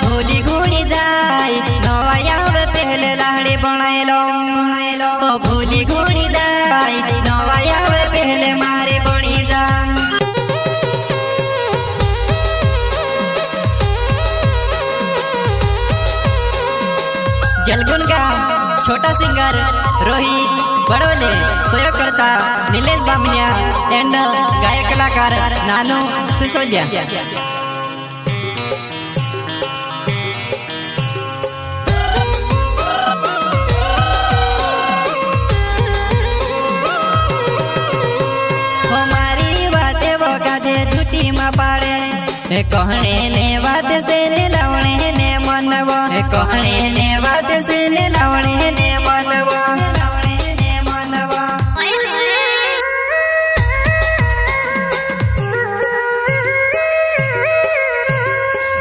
भूली घूड़ी जाए नवाया पहले लाड़ी बनाएलो भूली घूड़ी जाए नवाया पहले मारे बनी जा जलगुन का छोटा सिंगर रोहित बड़ोले सहयोग करता नीलेश बामनिया एंड गायक कलाकार नानू सिसोदिया। हमारी बातें वो काजे झूठी मा पाड़े कहने ने बात से ने लावणे ने मनवा कहने ने बात से ने लावणे ने मनवा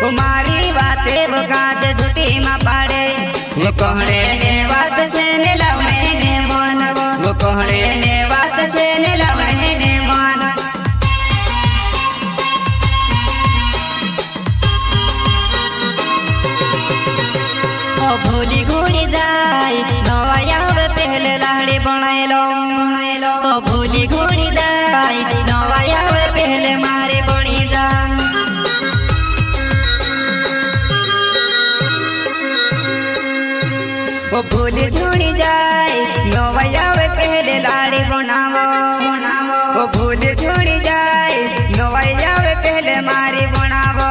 हमारी बातें वो काज झूठी मा पाड़े वो कहने ने बात से ने लावणे ने मनवा वो कहने ने बात से ने लावणे ने मन भूली घूड़ी जाए नवाया पहले लाड़ी बनाएलो भूली घूड़ी जाए नवाया पहले मारे बनी जा भूली झूड़ी जाए नवाया पहले लाड़ी बनावो भूली झूड़ी जाए नवाया पहले मारे बनावो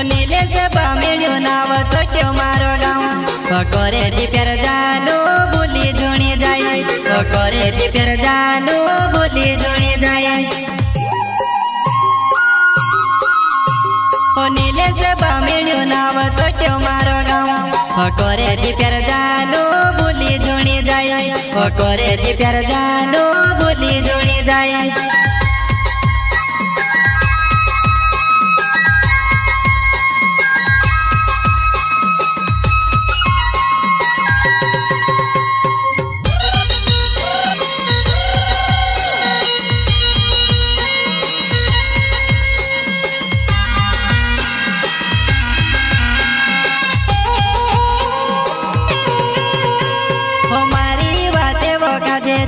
नीलेश बामणियो नाव चट्यो मारो गाँव करे जी प्यार जानो भूली जुणी जाए करे जी प्यार जानो भूली जुणी जाए नीलेश बामणियो नाव चट्यो मारो गाँव करे जी प्यार जानो भूली जुणी जाए करे जी प्यार जानो भूली जुणी जाए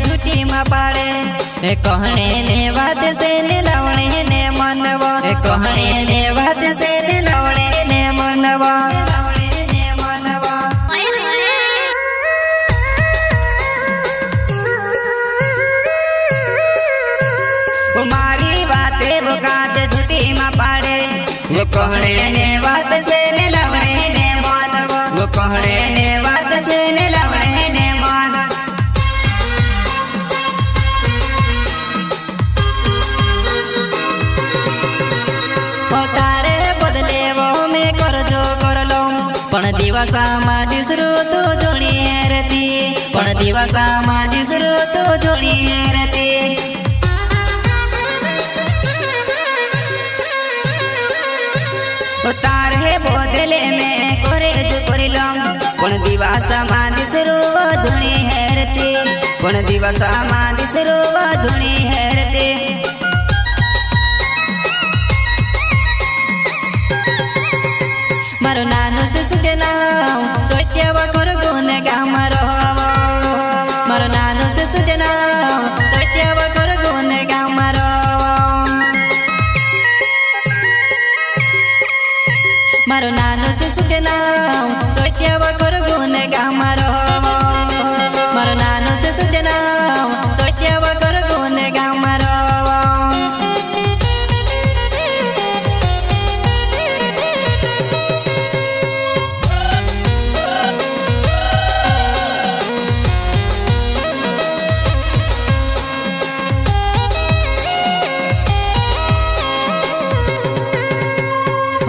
झूठी मा पाड़े कहने ने बात से ने लावणे ने मनवा कहने ने बात से ने लावणे ने मनवा हमारी बातें वो काज झूठी मा पाड़े वो कहने ने बात से ने लावणे ने मनवा वो कहने ने बात से ने लावणे ने मन पण दिवसा माझी श्रोतो जोणी हेरती पण दिवसा माझी श्रोतो जोणी हेरती तार हे बोदले में करे जो करिलम पण दिवसा माझी श्रोतो जोणी हेरती पण दिवसा माझी श्रोतो जोणी हेरती मारो नानो सिसुके नाम चोटिया बकर गुन गाम रहव मारो नानो सिसुके नाम चोटिया बकर गुन गाम रहव मारो नानो सिसुके नाम चोटिया बकर गुन गाम रहव मारो नानो सिसुके नाम चोटिया बकर गुन गाम रहव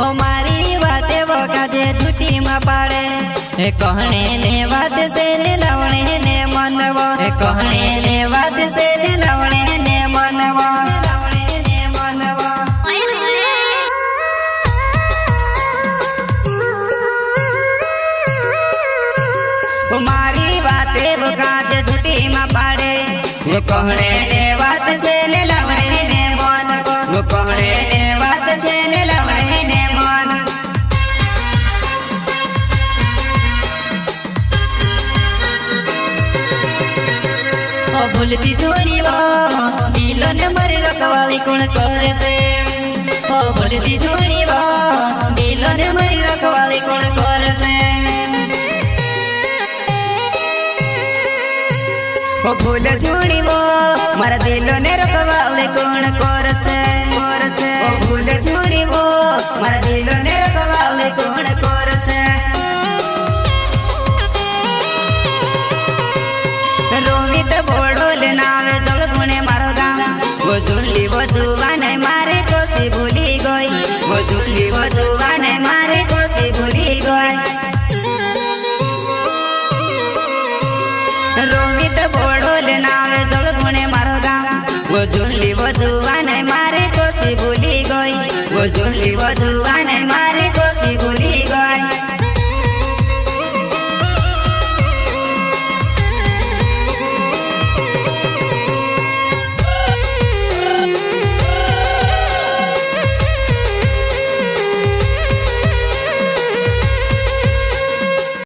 हमारी बातें वो काजे झूठी मा पाड़े कहने ने बात से ने लावणे ने मनवा कहने ने बात से ने लावणे ने मनवा हमारी बातें वो काजे झूठी मा पाड़े वो कहने ने बात से ने लावणे ने मनवा वो कहने મોરે ને વાત છે ને લવણે ને મન ભૂલતી જોડી દિલો ને મારી રખવાળી કોણ કરે છે ભૂલતી જોડી દિલો ને મારી રખવાળી કોણ કરે છે ભૂલ જોડી મારા દિલો ને રખવાળી કોણ કરે છે ભૂલ જોડી મારા દિલો ને રખવાળી કોણ કરે છે રોમિત બોડોલ નાવે જળગુણે મારો ગામ વો ઝુલ્લી વધુવાને મારે કોસી ભૂલી ગઈ વો ઝુલ્લી વધુવાને મારે કોસી ભૂલી ગઈ રોમિત બોડોલ નાવે જળગુણે મારો ગામ વો ઝુલ્લી વધુવાને મારે કોસી ભૂલી ગઈ વો ઝુલ્લી વધુવાને મારે